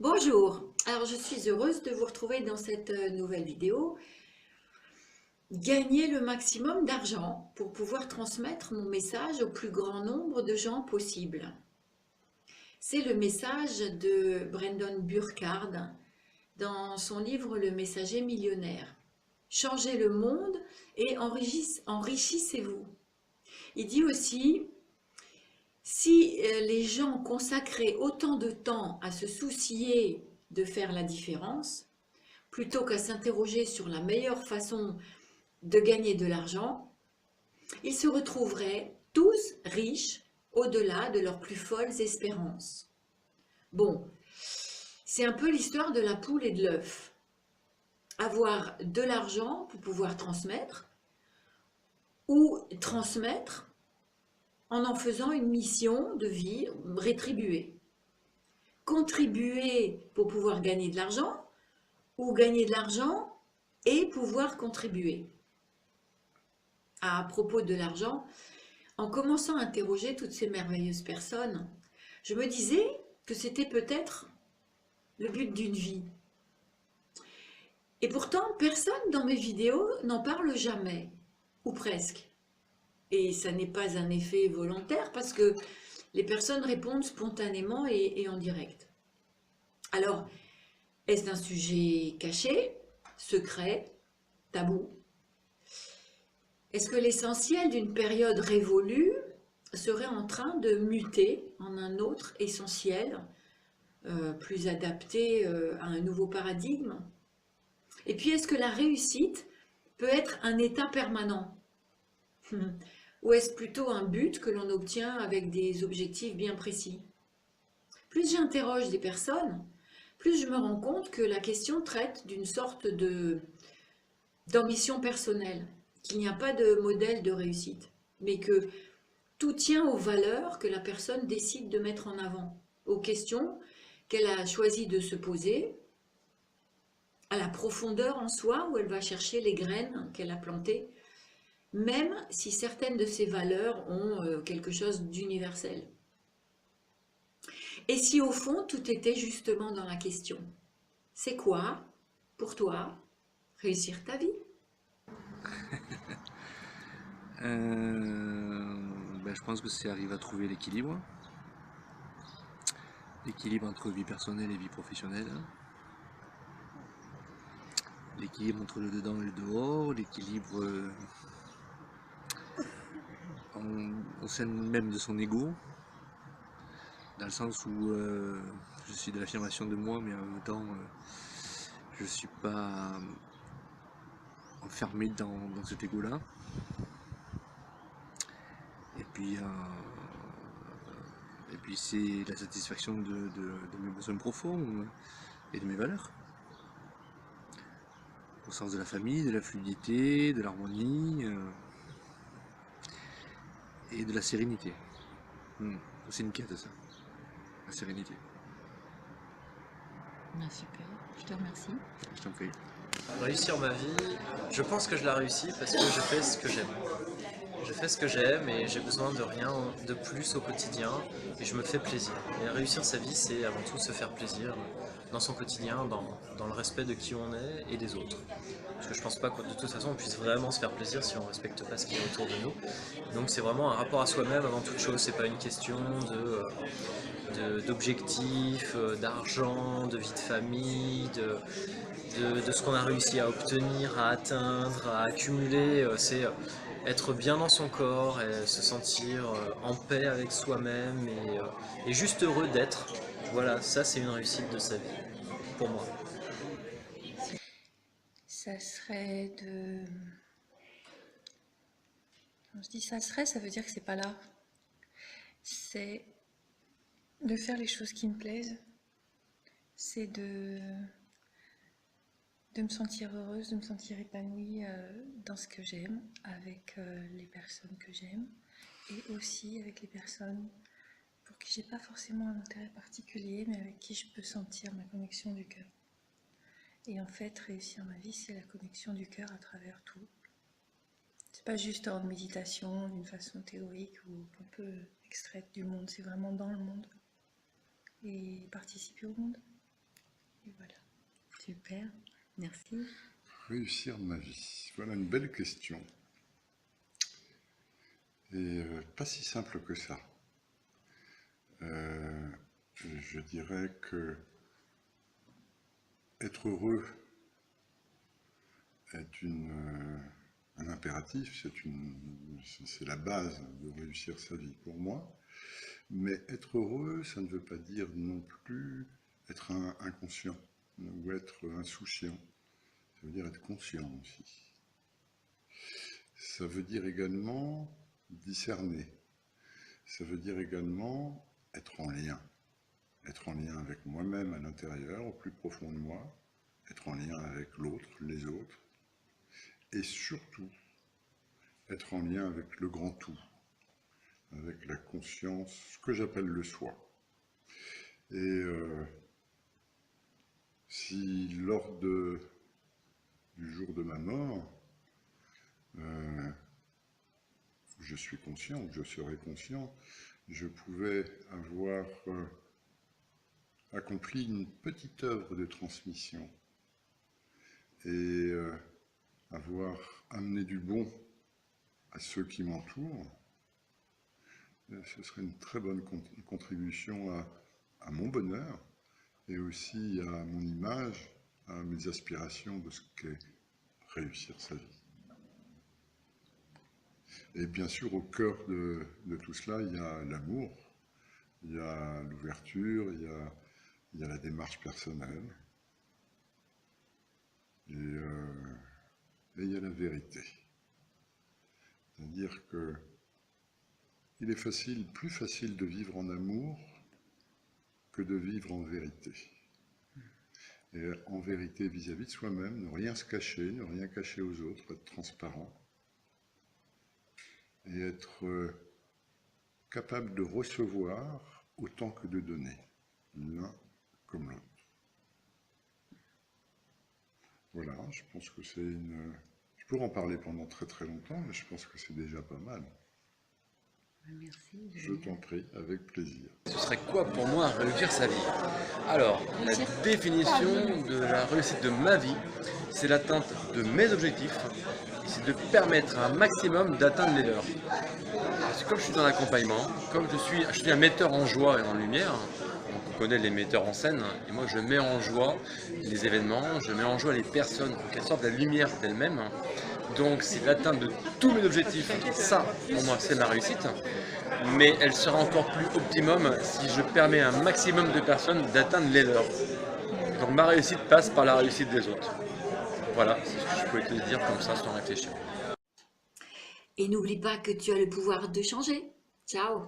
Bonjour, alors je suis heureuse de vous retrouver dans cette nouvelle vidéo. Gagner le maximum d'argent pour pouvoir transmettre mon message au plus grand nombre de gens possible. C'est le message de Brandon Burchard dans son livre Le Messager millionnaire. Changez le monde et enrichissez-vous. Il dit aussi, si les gens consacraient autant de temps à se soucier de faire la différence, plutôt qu'à s'interroger sur la meilleure façon de gagner de l'argent, ils se retrouveraient tous riches au-delà de leurs plus folles espérances. Bon, c'est un peu l'histoire de la poule et de l'œuf. Avoir de l'argent pour pouvoir transmettre ou transmettre en faisant une mission de vie rétribuée. Contribuer pour pouvoir gagner de l'argent ou gagner de l'argent et pouvoir contribuer. À propos de l'argent, en commençant à interroger toutes ces merveilleuses personnes, je me disais que c'était peut-être le but d'une vie. Et pourtant, personne dans mes vidéos n'en parle jamais, ou presque. Et ça n'est pas un effet volontaire parce que les personnes répondent spontanément et en direct. Alors, est-ce un sujet caché, secret, tabou? Est-ce que l'essentiel d'une période révolue serait en train de muter en un autre essentiel, plus adapté à un nouveau paradigme? Et puis, est-ce que la réussite peut être un état permanent? Ou est-ce plutôt un but que l'on obtient avec des objectifs bien précis? Plus j'interroge des personnes, plus je me rends compte que la question traite d'une sorte d'ambition personnelle, qu'il n'y a pas de modèle de réussite, mais que tout tient aux valeurs que la personne décide de mettre en avant, aux questions qu'elle a choisi de se poser, à la profondeur en soi où elle va chercher les graines qu'elle a plantées, même si certaines de ces valeurs ont quelque chose d'universel. Et si au fond tout était justement dans la question, c'est quoi, pour toi, réussir ta vie? Je pense que c'est arriver à trouver l'équilibre. L'équilibre entre vie personnelle et vie professionnelle. L'équilibre entre le dedans et le dehors. L'équilibre au sein même de son ego. Dans le sens où je suis de l'affirmation de moi, mais en même temps, je ne suis pas enfermé dans cet ego-là. Et puis, c'est la satisfaction de mes besoins profonds et de mes valeurs. Au sens de la famille, de la fluidité, de l'harmonie et de la sérénité. C'est une quête, ça, la sérénité. Ah, super, je te remercie. Je t'en prie. Réussir ma vie, je pense que je la réussis parce que je fais ce que j'aime. Je fais ce que j'aime et j'ai besoin de rien de plus au quotidien et je me fais plaisir. Et réussir sa vie, c'est avant tout se faire plaisir dans son quotidien, dans le respect de qui on est et des autres. Parce que je pense pas que de toute façon on puisse vraiment se faire plaisir si on ne respecte pas ce qui est autour de nous. Donc c'est vraiment un rapport à soi-même avant toute chose, c'est pas une question d'objectifs, d'argent, de vie de famille, de ce qu'on a réussi à obtenir, à atteindre, à accumuler. C'est être bien dans son corps et se sentir en paix avec soi-même et juste heureux d'être. Voilà, ça c'est une réussite de sa vie, pour moi. Ça serait de... Quand je dis ça serait, ça veut dire que c'est pas là. C'est de faire les choses qui me plaisent. C'est de me sentir heureuse, de me sentir épanouie dans ce que j'aime, avec les personnes que j'aime, et aussi avec les personnes pour qui j'ai pas forcément un intérêt particulier, mais avec qui je peux sentir ma connexion du cœur. Et en fait, réussir ma vie, c'est la connexion du cœur à travers tout. C'est pas juste en méditation d'une façon théorique ou un peu extraite du monde, c'est vraiment dans le monde et participer au monde. Et voilà. Super, merci. Réussir ma vie. Voilà une belle question. Et pas si simple que ça. Je dirais que être heureux est un impératif, c'est la base de réussir sa vie pour moi. Mais être heureux, ça ne veut pas dire non plus être inconscient ou être insouciant. Ça veut dire être conscient aussi. Ça veut dire également discerner. Ça veut dire également être en lien. Être en lien avec moi-même à l'intérieur, au plus profond de moi. Être en lien avec l'autre, les autres. Et surtout, être en lien avec le grand tout. Avec la conscience, ce que j'appelle le soi. Et si lors du jour de ma mort, je suis conscient, je serai conscient, je pouvais avoir accompli une petite œuvre de transmission et avoir amené du bon à ceux qui m'entourent, ce serait une très bonne contribution à mon bonheur et aussi à mon image, à mes aspirations de ce qu'est réussir sa vie. Et bien sûr, au cœur de tout cela, il y a l'amour, il y a l'ouverture, il y a la démarche personnelle, et il y a la vérité. C'est-à-dire qu'il est plus facile de vivre en amour que de vivre en vérité. Et en vérité vis-à-vis de soi-même, ne rien se cacher, ne rien cacher aux autres, être transparent. Et être capable de recevoir autant que de donner, l'un comme l'autre. Voilà, je pense que c'est une... Je pourrais en parler pendant très très longtemps, mais je pense que c'est déjà pas mal. Merci. Je t'en prie, avec plaisir. Ce serait quoi pour moi réussir sa vie? Alors, la définition de la réussite de ma vie, c'est l'atteinte de mes objectifs, et c'est de permettre à un maximum d'atteindre les leurs. Parce que comme je suis dans l'accompagnement, comme je suis un metteur en joie et en lumière, donc on connaît les metteurs en scène, et moi je mets en joie les événements, je mets en joie les personnes pour qu'elles sortent de la lumière d'elles-mêmes. Donc c'est l'atteinte de tous mes objectifs, ça pour moi c'est ma réussite, mais elle sera encore plus optimum si je permets à un maximum de personnes d'atteindre les leurs. Donc ma réussite passe par la réussite des autres. Voilà, c'est ce que je pouvais te dire comme ça sans réfléchir. Et n'oublie pas que tu as le pouvoir de changer. Ciao!